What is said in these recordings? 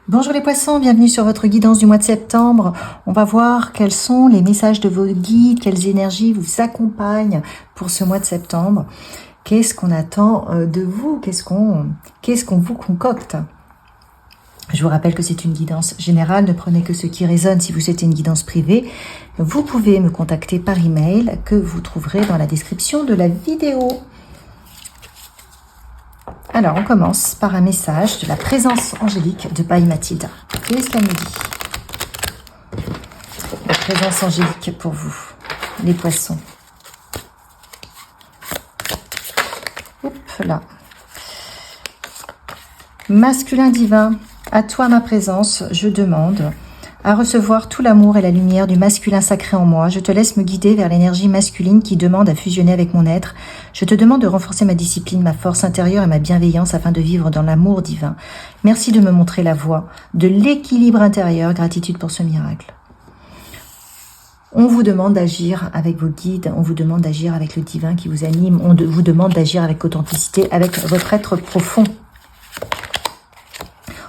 Bonjour les poissons, bienvenue sur votre guidance du mois de septembre. On va voir quels sont les messages de vos guides, quelles énergies vous accompagnent pour ce mois de septembre. Qu'est-ce qu'on attend de vous? Qu'est-ce qu'on vous concocte? Je vous rappelle que c'est une guidance générale, ne prenez que ce qui résonne. Si vous souhaitez une guidance privée, vous pouvez me contacter par email que vous trouverez dans la description de la vidéo. Alors, on commence par un message de la présence angélique de Baï Mathilda. Qu'est-ce qu'elle me dit? La présence angélique pour vous, les poissons. Hop là. Masculin divin, à toi ma présence, je demande à recevoir tout l'amour et la lumière du masculin sacré en moi. Je te laisse me guider vers l'énergie masculine qui demande à fusionner avec mon être. Je te demande de renforcer ma discipline, ma force intérieure et ma bienveillance afin de vivre dans l'amour divin. Merci de me montrer la voie de l'équilibre intérieur. Gratitude pour ce miracle. On vous demande d'agir avec vos guides, on vous demande d'agir avec le divin qui vous anime, on vous demande d'agir avec authenticité, avec votre être profond.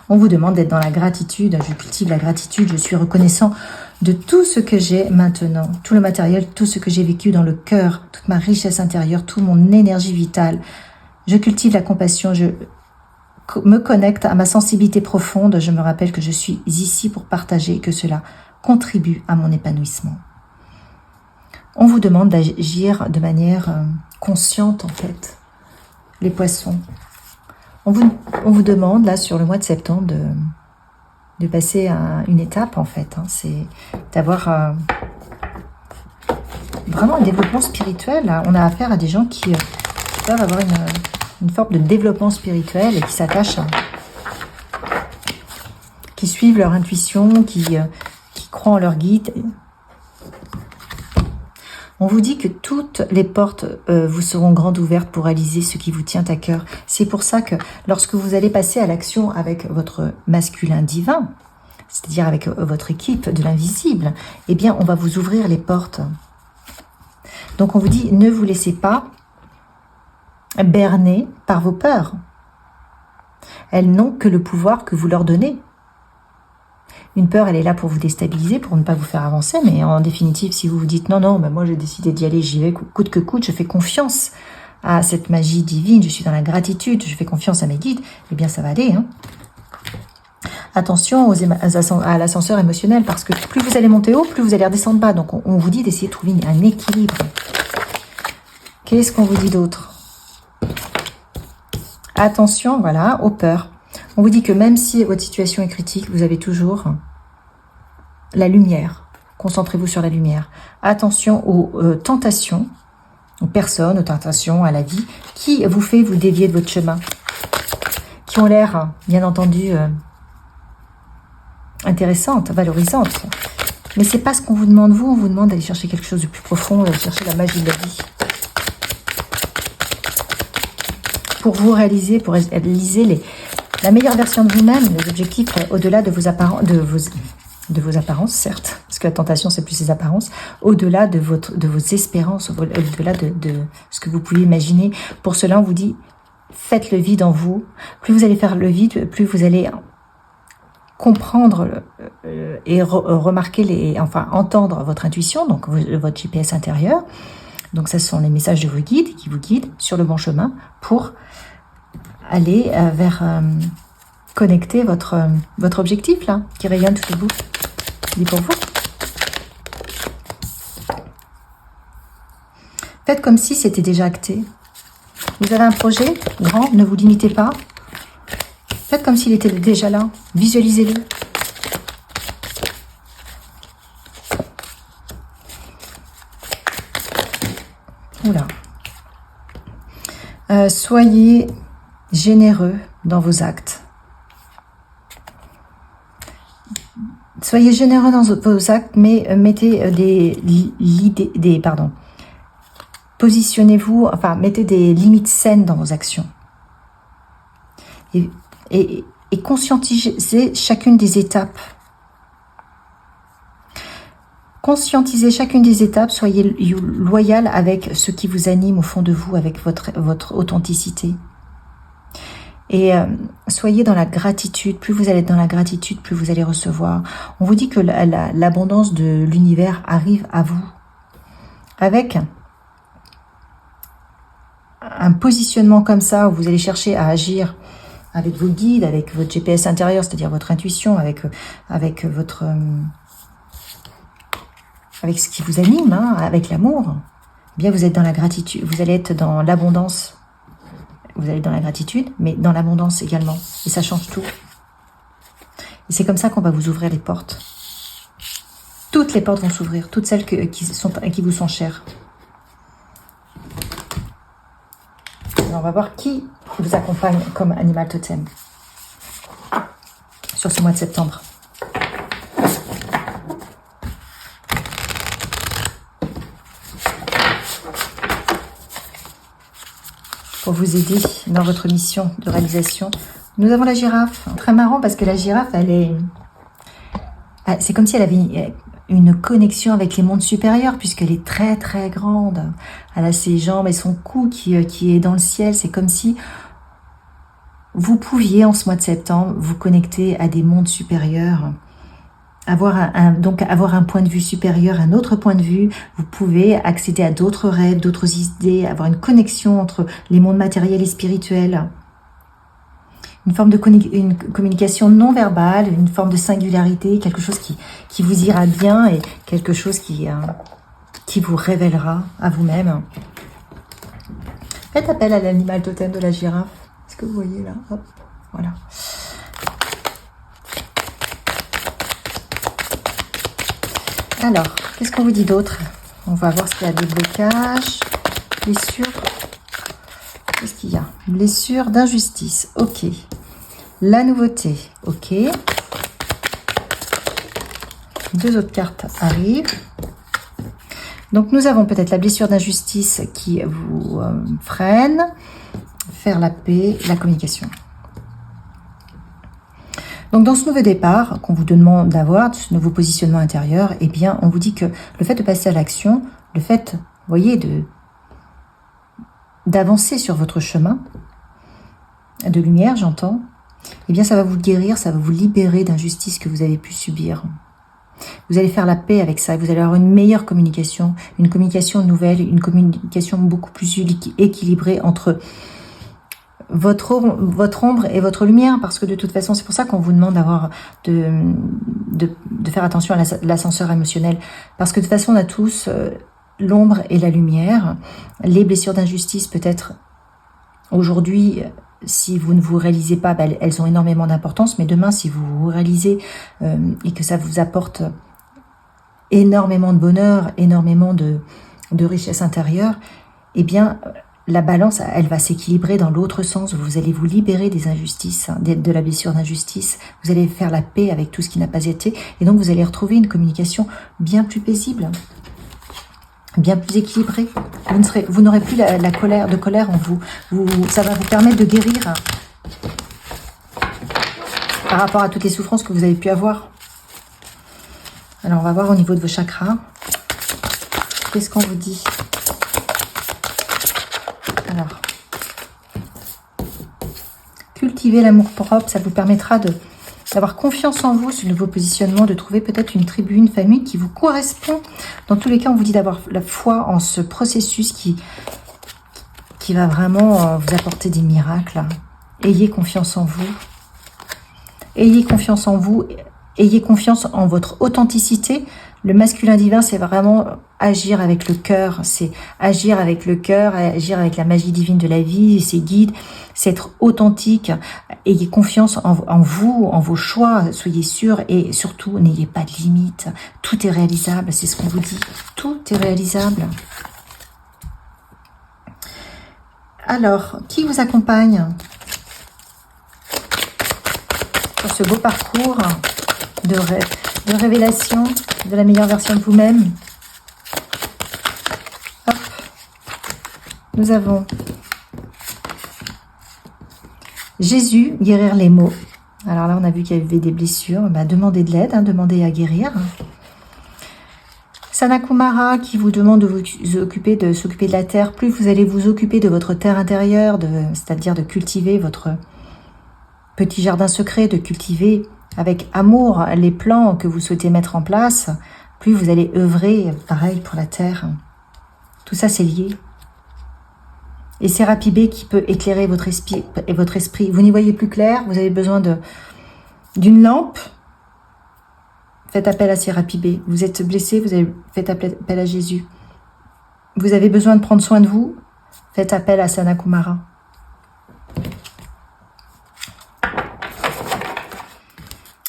On vous demande d'être dans la gratitude. Je cultive la gratitude. Je suis reconnaissant de tout ce que j'ai maintenant. Tout le matériel, tout ce que j'ai vécu dans le cœur, toute ma richesse intérieure, toute mon énergie vitale. Je cultive la compassion. Je me connecte à ma sensibilité profonde. Je me rappelle que je suis ici pour partager, que cela contribue à mon épanouissement. On vous demande d'agir de manière consciente, en fait. Les poissons. On vous demande, là, sur le mois de septembre, de passer à une étape, en fait. C'est d'avoir vraiment un développement spirituel. Là. On a affaire à des gens qui peuvent avoir une forme de développement spirituel et qui s'attachent, qui suivent leur intuition, qui croient en leur guide. On vous dit que toutes les portes vous seront grandes ouvertes pour réaliser ce qui vous tient à cœur. C'est pour ça que lorsque vous allez passer à l'action avec votre masculin divin, c'est-à-dire avec votre équipe de l'invisible, eh bien, on va vous ouvrir les portes. Donc, on vous dit, ne vous laissez pas berner par vos peurs. Elles n'ont que le pouvoir que vous leur donnez. Une peur, elle est là pour vous déstabiliser, pour ne pas vous faire avancer. Mais en définitive, si vous vous dites non, non, ben moi j'ai décidé d'y aller, j'y vais coûte que coûte, je fais confiance à cette magie divine, je suis dans la gratitude, je fais confiance à mes guides, eh bien ça va aller. Attention à l'ascenseur émotionnel, parce que plus vous allez monter haut, plus vous allez redescendre bas. Donc on vous dit d'essayer de trouver un équilibre. Qu'est-ce qu'on vous dit d'autre? Attention, voilà, aux peurs. On vous dit que même si votre situation est critique, vous avez toujours la lumière. Concentrez-vous sur la lumière. Attention aux tentations, aux personnes, aux tentations, à la vie, qui vous fait vous dévier de votre chemin. Qui ont l'air, bien entendu, intéressantes, valorisantes. Mais c'est pas ce qu'on vous demande, vous. On vous demande d'aller chercher quelque chose de plus profond, d'aller chercher la magie de la vie. Pour vous réaliser, pour réaliser la meilleure version de vous-même, les objectifs au-delà de vos apparences, certes, parce que la tentation, c'est plus les apparences, au-delà de vos espérances, au-delà de ce que vous pouvez imaginer. Pour cela, on vous dit, faites le vide en vous. Plus vous allez faire le vide, plus vous allez comprendre et remarquer, entendre votre intuition, donc votre GPS intérieur. Donc, ce sont les messages de vos guides qui vous guident sur le bon chemin pour aller connecter votre objectif, là, qui rayonne tout au bout. Il est pour vous. Faites comme si c'était déjà acté. Vous avez un projet grand, ne vous limitez pas. Faites comme s'il était déjà là. Visualisez-le. Oula. Soyez généreux dans vos actes. Soyez généreux dans vos actes, mais mettez positionnez-vous, mettez des limites saines dans vos actions. Et conscientisez chacune des étapes. Conscientisez chacune des étapes, soyez loyal avec ce qui vous anime au fond de vous, avec votre authenticité. Et soyez dans la gratitude. Plus vous allez être dans la gratitude, plus vous allez recevoir. On vous dit que l'abondance de l'univers arrive à vous. Avec un positionnement comme ça, où vous allez chercher à agir avec vos guides, avec votre GPS intérieur, c'est-à-dire votre intuition, avec votre... avec ce qui vous anime, hein, avec l'amour, eh bien vous êtes dans la gratitude, vous allez être dans l'abondance. Vous allez être dans la gratitude, mais dans l'abondance également. Et ça change tout. Et c'est comme ça qu'on va vous ouvrir les portes. Toutes les portes vont s'ouvrir, toutes celles qui vous sont chères. Alors on va voir qui vous accompagne comme animal totem sur ce mois de septembre. Pour vous aider dans votre mission de réalisation, nous avons la girafe. Très marrant parce que la girafe, c'est comme si elle avait une connexion avec les mondes supérieurs, puisqu'elle est très très grande. Elle a ses jambes et son cou qui est dans le ciel. C'est comme si vous pouviez en ce mois de septembre vous connecter à des mondes supérieurs, avoir un point de vue supérieur, un autre point de vue. Vous pouvez accéder à d'autres rêves, d'autres idées, avoir une connexion entre les mondes matériels et spirituels. Une forme de une communication non verbale, une forme de singularité, quelque chose qui vous ira bien et quelque chose qui vous révélera à vous-même. Faites appel à l'animal totem de la girafe. Est-ce que vous voyez là? Hop, voilà. Alors, qu'est-ce qu'on vous dit d'autre? On va voir s'il y a des blocages, blessures. Qu'est-ce qu'il y a? Blessure d'injustice. Ok. La nouveauté. Ok. Deux autres cartes arrivent. Donc, nous avons peut-être la blessure d'injustice qui vous freine. Faire la paix, la communication. Donc, dans ce nouveau départ qu'on vous demande d'avoir, ce nouveau positionnement intérieur, eh bien, on vous dit que le fait de passer à l'action, le fait, vous voyez, d'avancer sur votre chemin de lumière, j'entends, eh bien, ça va vous guérir, ça va vous libérer d'injustices que vous avez pu subir. Vous allez faire la paix avec ça, vous allez avoir une meilleure communication, une communication nouvelle, une communication beaucoup plus équilibrée entre votre ombre et votre lumière, parce que de toute façon, c'est pour ça qu'on vous demande de faire attention à l'ascenseur émotionnel, parce que de toute façon, on a tous l'ombre et la lumière. Les blessures d'injustice, peut-être aujourd'hui, si vous ne vous réalisez pas, elles ont énormément d'importance, mais demain, si vous vous réalisez et que ça vous apporte énormément de bonheur, énormément de richesse intérieure, eh bien, la balance, elle va s'équilibrer dans l'autre sens. Vous allez vous libérer des injustices, de la blessure d'injustice. Vous allez faire la paix avec tout ce qui n'a pas été. Et donc, vous allez retrouver une communication bien plus paisible, bien plus équilibrée. Vous n'aurez plus la colère en vous. Ça va vous permettre de guérir par rapport à toutes les souffrances que vous avez pu avoir. Alors, on va voir au niveau de vos chakras. Qu'est-ce qu'on vous dit ? Alors, cultiver l'amour-propre, ça vous permettra d'avoir confiance en vous, sur le nouveau positionnement, de trouver peut-être une tribu, une famille qui vous correspond. Dans tous les cas, on vous dit d'avoir la foi en ce processus qui va vraiment vous apporter des miracles. Ayez confiance en vous. Ayez confiance en vous. Ayez confiance en votre authenticité. Le masculin divin, c'est vraiment agir avec le cœur. C'est agir avec le cœur, agir avec la magie divine de la vie, ses guides. C'est être authentique. Ayez confiance en vous, en vos choix. Soyez sûrs et surtout, n'ayez pas de limites. Tout est réalisable, c'est ce qu'on vous dit. Tout est réalisable. Alors, qui vous accompagne sur ce beau parcours de révélation de la meilleure version de vous-même? Hop. Nous avons Jésus, guérir les maux. Alors là, on a vu qu'il y avait des blessures. Demandez de l'aide, demandez à guérir. Sanakumara qui vous demande de s'occuper de la terre. Plus vous allez vous occuper de votre terre intérieure, c'est-à-dire de cultiver votre petit jardin secret, de cultiver avec amour les plans que vous souhaitez mettre en place, plus vous allez œuvrer, pareil pour la terre. Tout ça, c'est lié. Et Sérapi B qui peut éclairer votre esprit. Vous n'y voyez plus clair, vous avez besoin d'une lampe. Faites appel à Sérapi B. Vous êtes blessé, faites appel à Jésus. Vous avez besoin de prendre soin de vous, faites appel à Sanakumara.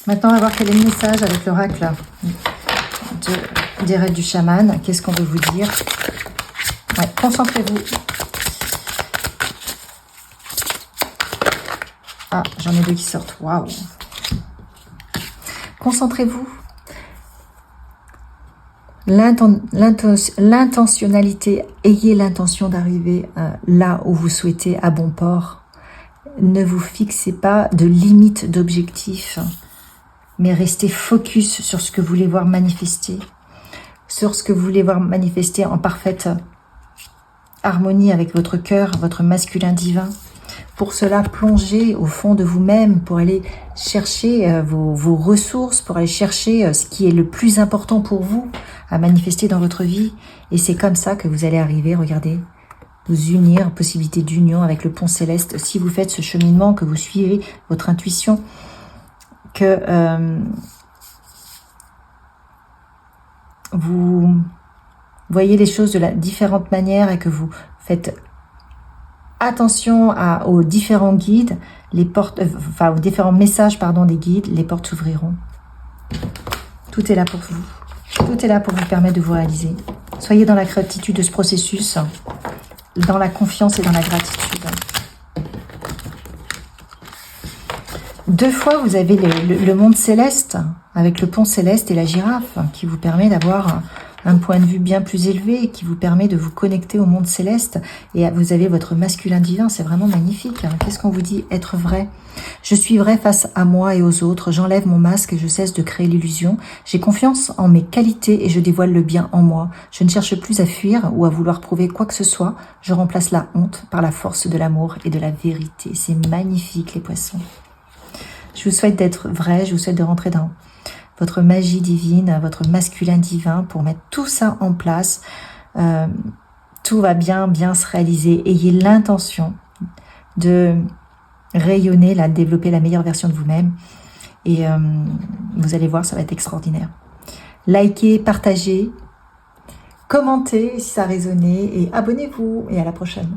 Maintenant, on va voir quel est le message avec l'oracle des rêves du chaman. Qu'est-ce qu'on veut vous dire? Ouais, concentrez-vous. Ah, j'en ai deux qui sortent. Waouh! Concentrez-vous. L'intentionnalité, ayez l'intention d'arriver là où vous souhaitez, à bon port. Ne vous fixez pas de limites d'objectifs, mais restez focus sur ce que vous voulez voir manifester, sur ce que vous voulez voir manifester en parfaite harmonie avec votre cœur, votre masculin divin. Pour cela, plongez au fond de vous-même pour aller chercher vos ressources, pour aller chercher ce qui est le plus important pour vous à manifester dans votre vie. Et c'est comme ça que vous allez arriver, regardez, vous unir, possibilité d'union avec le pont céleste. Si vous faites ce cheminement, que vous suivez votre intuition, que vous voyez les choses de la différente manière et que vous faites attention aux différents guides, aux différents messages des guides, les portes s'ouvriront. Tout est là pour vous. Tout est là pour vous permettre de vous réaliser. Soyez dans la gratitude de ce processus, dans la confiance et dans la gratitude. 2 fois, vous avez le monde céleste, avec le pont céleste et la girafe, qui vous permet d'avoir un point de vue bien plus élevé, qui vous permet de vous connecter au monde céleste. Et vous avez votre masculin divin, c'est vraiment magnifique. Qu'est-ce qu'on vous dit? Être vrai. Je suis vrai face à moi et aux autres. J'enlève mon masque et je cesse de créer l'illusion. J'ai confiance en mes qualités et je dévoile le bien en moi. Je ne cherche plus à fuir ou à vouloir prouver quoi que ce soit. Je remplace la honte par la force de l'amour et de la vérité. C'est magnifique, les poissons. Je vous souhaite d'être vrai, je vous souhaite de rentrer dans votre magie divine, votre masculin divin pour mettre tout ça en place. Tout va bien se réaliser. Ayez l'intention de rayonner, de développer la meilleure version de vous-même. Et vous allez voir, ça va être extraordinaire. Likez, partagez, commentez si ça a résonné et abonnez-vous. Et à la prochaine.